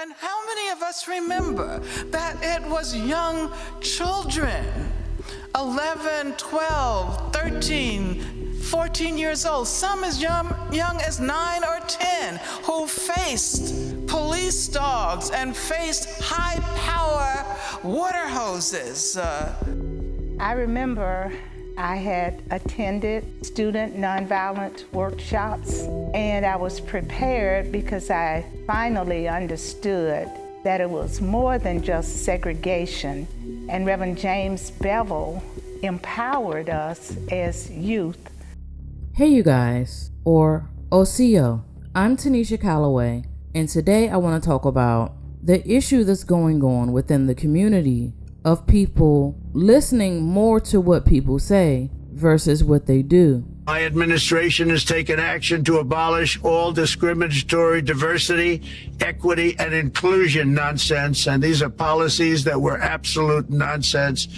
And how many of us remember that it was young children, 11, 12, 13, 14 years old, some as young as 9 or 10, who faced police dogs and faced high-power water hoses. I remember I had attended student nonviolent workshops, and I was prepared because I finally understood that it was more than just segregation. And Reverend James Bevel empowered us as youth. Hey you guys, or OCO. I'm Tanisha Calloway, and today I want to talk about the issue that's going on within the community of people listening more to what people say versus what they do. My administration has taken action to abolish all discriminatory diversity, equity, and inclusion nonsense. And these are policies that were absolute nonsense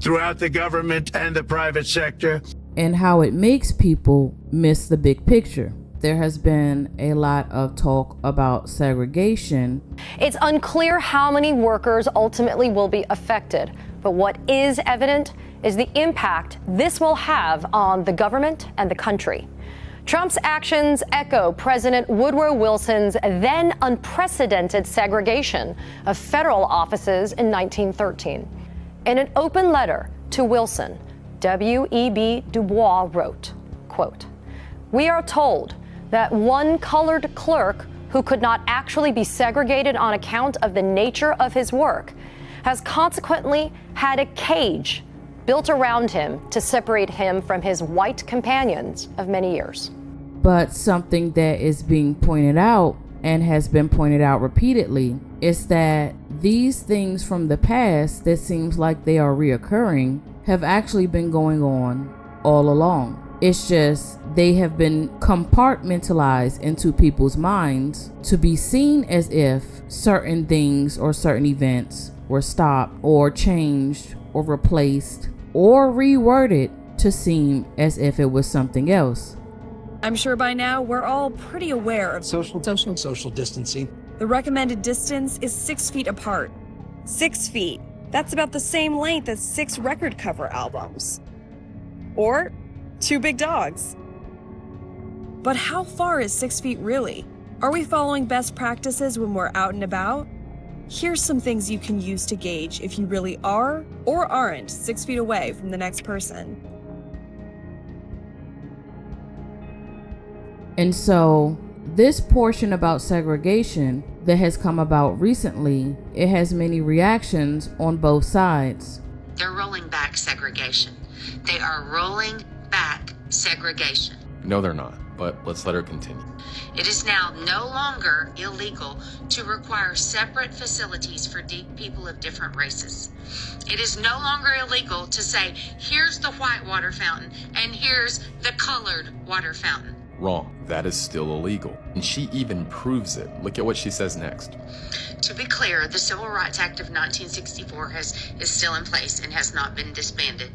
throughout the government and the private sector. And how it makes people miss the big picture. There has been a lot of talk about segregation. It's unclear how many workers ultimately will be affected, but what is evident is the impact this will have on the government and the country. Trump's actions echo President Woodrow Wilson's then unprecedented segregation of federal offices in 1913. In an open letter to Wilson, W.E.B. Du Bois wrote, quote, "We are told that one colored clerk who could not actually be segregated on account of the nature of his work has consequently had a cage built around him to separate him from his white companions of many years." But something that is being pointed out and has been pointed out repeatedly is that these things from the past that seems like they are reoccurring have actually been going on all along. It's just they have been compartmentalized into people's minds to be seen as if certain things or certain events were stopped or changed or replaced or reworded to seem as if it was something else. I'm sure by now we're all pretty aware of social distancing. The recommended distance is 6 feet apart. 6 feet. That's about the same length as 6 record cover albums. Or 2 big dogs. But how far is 6 feet really? Are we following best practices when we're out and about? Here's some things you can use to gauge if you really are or aren't 6 feet away from the next person. And so this portion about segregation that has come about recently, it has many reactions on both sides. They're rolling back segregation. They are rolling back segregation. No, they're not, but let's let her continue. It is now no longer illegal to require separate facilities for people of different races. It is no longer illegal to say, here's the white water fountain and here's the colored water fountain. Wrong. That is still illegal. And she even proves it. Look at what she says next. To be clear, the Civil Rights Act of 1964 is still in place and has not been disbanded.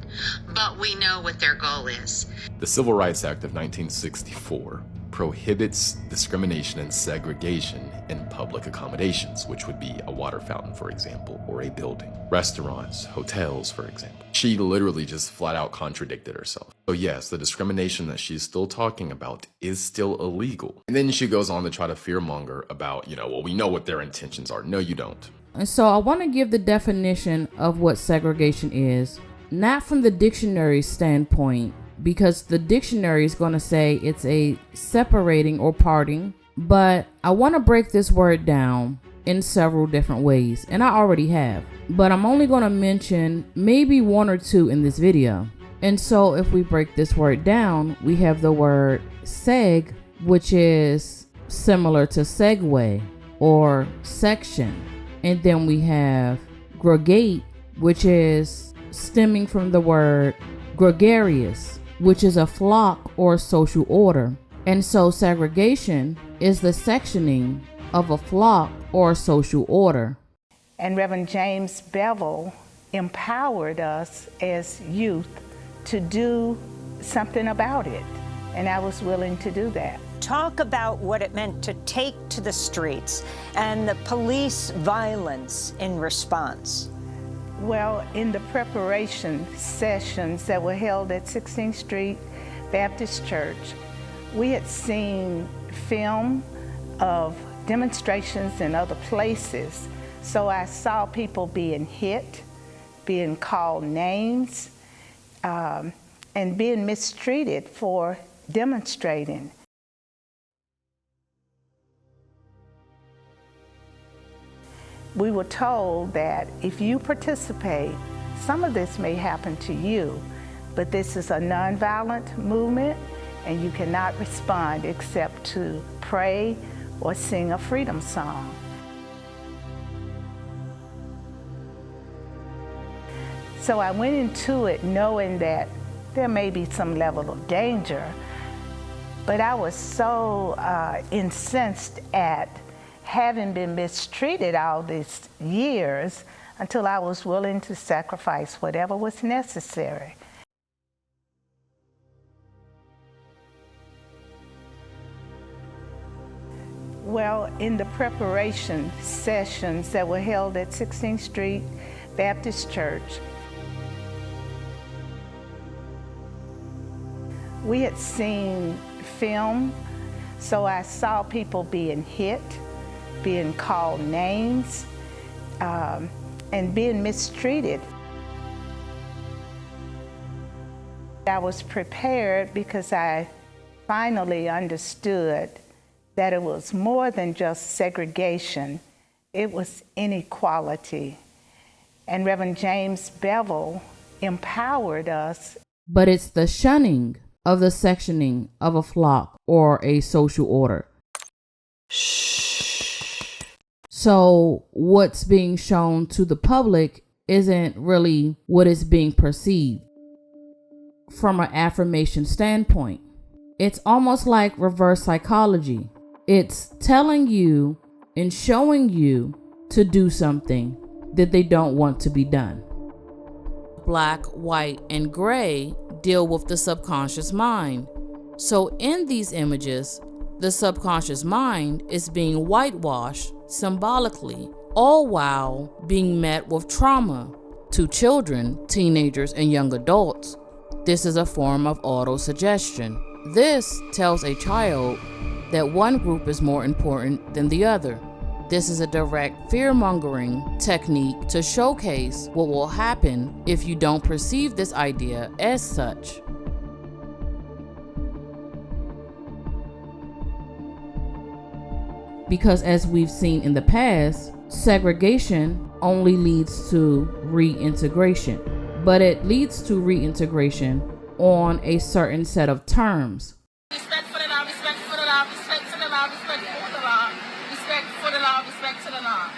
But we know what their goal is. The Civil Rights Act of 1964 prohibits discrimination and segregation in public accommodations, which would be a water fountain, for example, or a building. Restaurants, hotels, for example. She literally just flat out contradicted herself. So yes, the discrimination that she's still talking about is still illegal. And then she goes on to try to fearmonger about, well, we know what their intentions are. No, you don't. And so I want to give the definition of what segregation is, not from the dictionary standpoint, because the dictionary is going to say it's a separating or parting, but I want to break this word down in several different ways, and I already have, but I'm only going to mention maybe one or two in this video. And so if we break this word down, we have the word seg, which is similar to segue or section, and then we have gregate, which is stemming from the word gregarious, which is a flock or social order. And so segregation is the sectioning of a flock or social order. And Reverend James Bevel empowered us as youth to do something about it. And I was willing to do that. talk about what it meant to take to the streets and the police violence in response. Well, in the preparation sessions that were held at 16th Street Baptist Church, we had seen film of demonstrations in other places. So I saw people being hit, being called names, and being mistreated for demonstrating. We were told that if you participate, some of this may happen to you, but this is a nonviolent movement and you cannot respond except to pray or sing a freedom song. So I went into it knowing that there may be some level of danger, but I was so incensed at having been mistreated all these years until I was willing to sacrifice whatever was necessary. Well, in the preparation sessions that were held at 16th Street Baptist Church, we had seen film, so I saw people being hit, being called names, and being mistreated. I was prepared because I finally understood that it was more than just segregation, it was inequality. And Reverend James Bevel empowered us. But it's the shunning of the sectioning of a flock or a social order. So what's being shown to the public isn't really what is being perceived. From an affirmation standpoint, it's almost like reverse psychology. It's telling you and showing you to do something that they don't want to be done. Black, white, and gray deal with the subconscious mind. So in these images, the subconscious mind is being whitewashed symbolically, all while being met with trauma to children, teenagers, and young adults. This is a form of autosuggestion. This tells a child that one group is more important than the other. This is a direct fear-mongering technique to showcase what will happen if you don't perceive this idea as such. Because as we've seen in the past, segregation only leads to reintegration, but it leads to reintegration on a certain set of terms. Respect for the law, respect for the law, respect for the law, respect for the law, respect for the law, respect for the law.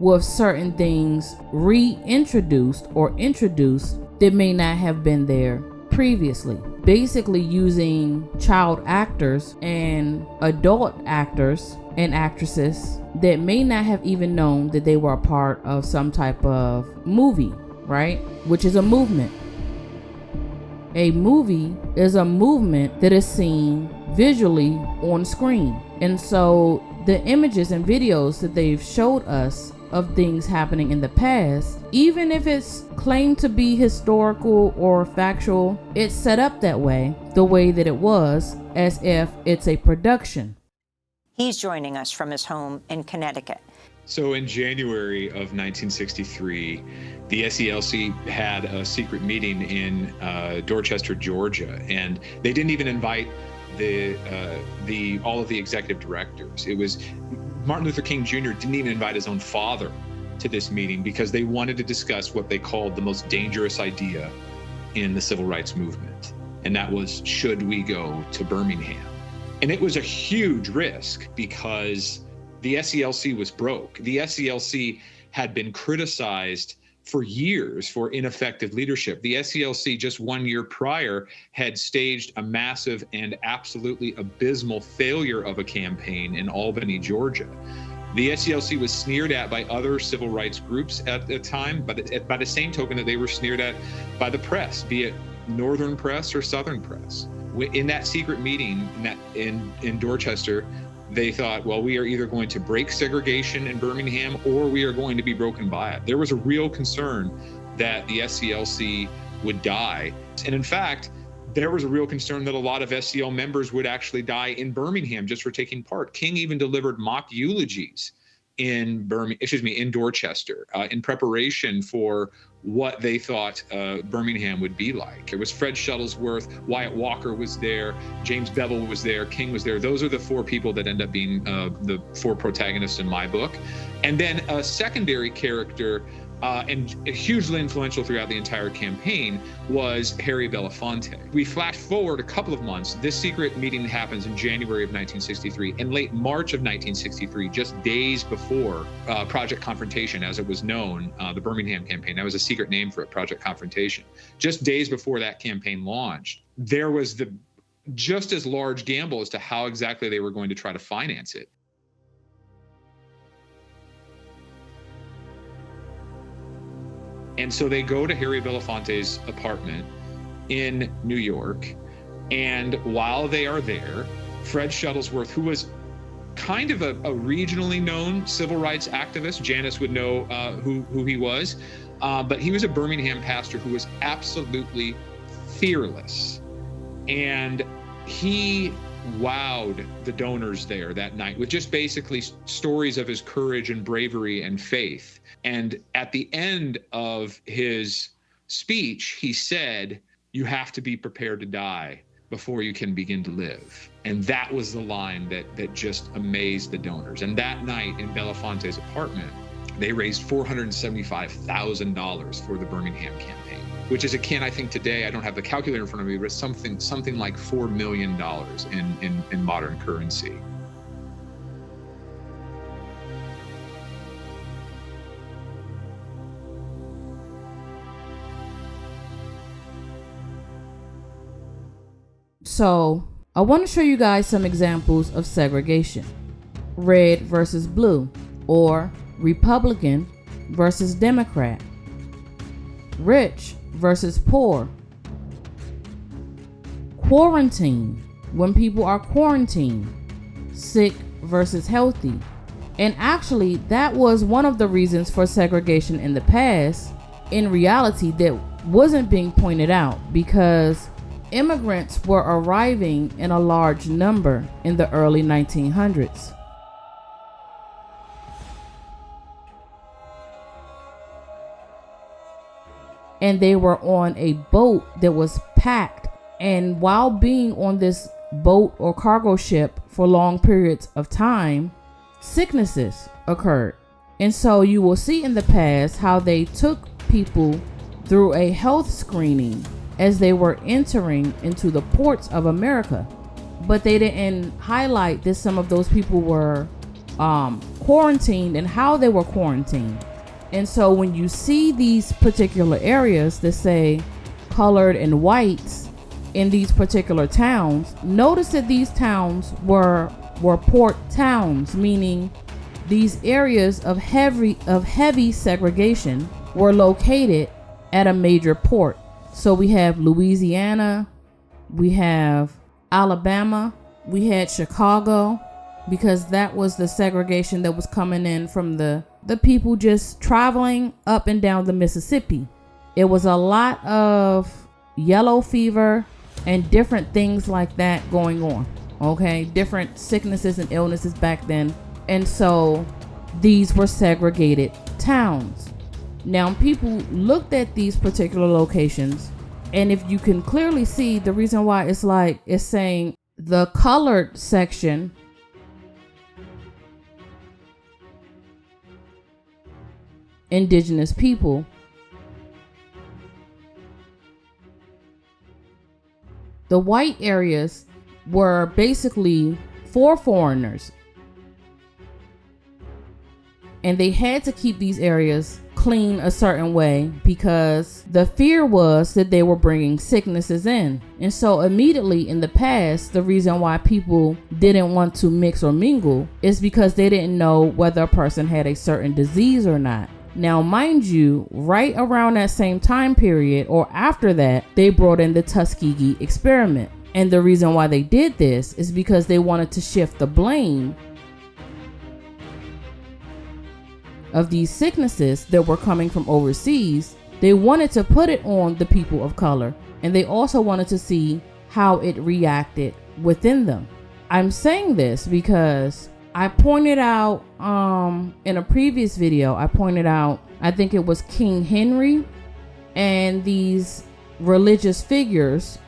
With certain things reintroduced or introduced that may not have been there previously. Basically using child actors and adult actors and actresses that may not have even known that they were a part of some type of movie, right? Which is a movement. A movie is a movement that is seen visually on screen. And so the images and videos that they've showed us of things happening in the past, even if it's claimed to be historical or factual, it's set up that way, the way that it was, as if it's a production. He's joining us from his home in Connecticut. So in January of 1963, the SELC had a secret meeting in Dorchester, Georgia, and they didn't even invite all of the executive directors. It was Martin Luther King Jr. didn't even invite his own father to this meeting because they wanted to discuss what they called the most dangerous idea in the civil rights movement, and that was, should we go to Birmingham? And it was a huge risk because the SELC was broke. The SELC had been criticized for years for ineffective leadership. The SELC just 1 year prior had staged a massive and absolutely abysmal failure of a campaign in Albany, Georgia. The SELC was sneered at by other civil rights groups at the time, but by the same token that they were sneered at by the press, be it Northern press or Southern press. In that secret meeting in Dorchester, they thought, well, we are either going to break segregation in Birmingham or we are going to be broken by it. There was a real concern that the SCLC would die. And in fact, there was a real concern that a lot of SCL members would actually die in Birmingham just for taking part. King even delivered mock eulogies in Dorchester in preparation for what they thought Birmingham would be like. It was Fred Shuttlesworth, Wyatt Walker was there, James Bevel was there, King was there. Those are the four people that end up being the four protagonists in my book. And then a secondary character and hugely influential throughout the entire campaign was Harry Belafonte. We flash forward a couple of months. This secret meeting happens in January of 1963. In late March of 1963, just days before Project Confrontation, as it was known, the Birmingham campaign, that was a secret name for it, Project Confrontation. Just days before that campaign launched, there was the just as large gamble as to how exactly they were going to try to finance it. And so they go to Harry Belafonte's apartment in New York. And while they are there, Fred Shuttlesworth, who was kind of a regionally known civil rights activist, Janice would know who he was, but he was a Birmingham pastor who was absolutely fearless. And he wowed the donors there that night with just basically stories of his courage and bravery and faith. And at the end of his speech, he said, "You have to be prepared to die before you can begin to live." And that was the line that just amazed the donors. And that night in Belafonte's apartment, they raised $475,000 for the Birmingham campaign, which is akin, I think today, I don't have the calculator in front of me, but something like $4 million in modern currency. So I want to show you guys some examples of segregation. Red versus blue, or Republican versus Democrat. Rich versus poor. Quarantine, when people are quarantined. Sick versus healthy. And actually, that was one of the reasons for segregation in the past, in reality, that wasn't being pointed out, because immigrants were arriving in a large number in the early 1900s. And they were on a boat that was packed. And while being on this boat or cargo ship for long periods of time, sicknesses occurred. And so you will see in the past how they took people through a health screening as they were entering into the ports of America. But they didn't highlight that some of those people were quarantined and how they were quarantined. And so when you see these particular areas that say colored and whites in these particular towns, notice that these towns were port towns, meaning these areas of heavy segregation were located at a major port. So we have Louisiana, we have Alabama, we had Chicago, because that was the segregation that was coming in from the people just traveling up and down the Mississippi. It was a lot of yellow fever and different things like that going on. Okay, different sicknesses and illnesses back then. And so these were segregated towns. Now, people looked at these particular locations, and if you can clearly see the reason why it's saying the colored section indigenous people, the white areas were basically for foreigners, and they had to keep these areas clean a certain way because the fear was that they were bringing sicknesses in. And so immediately in the past, the reason why people didn't want to mix or mingle is because they didn't know whether a person had a certain disease or not. Now, mind you, right around that same time period or after that, they brought in the Tuskegee experiment. And the reason why they did this is because they wanted to shift the blame of these sicknesses that were coming from overseas. They wanted to put it on the people of color, and they also wanted to see how it reacted within them. I'm saying this because I pointed out in a previous video, I think it was King Henry and these religious figures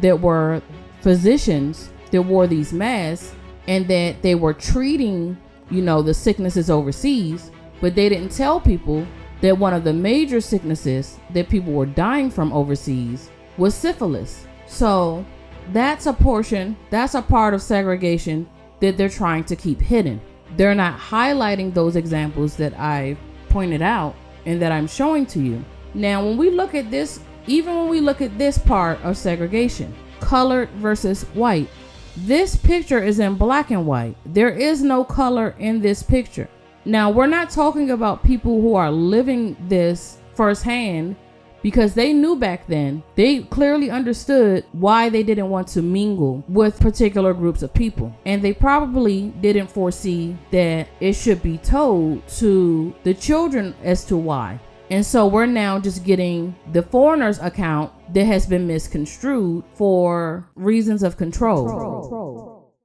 that were physicians that wore these masks, and that they were treating, the sicknesses overseas, but they didn't tell people that one of the major sicknesses that people were dying from overseas was syphilis. So that's a part of segregation that they're trying to keep hidden. They're not highlighting those examples that I pointed out and that I'm showing to you. Now, when we look at this, even when we look at this part of segregation, colored versus white, this picture is in black and white. There is no color in this picture. Now, we're not talking about people who are living this firsthand, because they knew back then, they clearly understood why they didn't want to mingle with particular groups of people. And they probably didn't foresee that it should be told to the children as to why. And so we're now just getting the foreigner's account that has been misconstrued for reasons of control.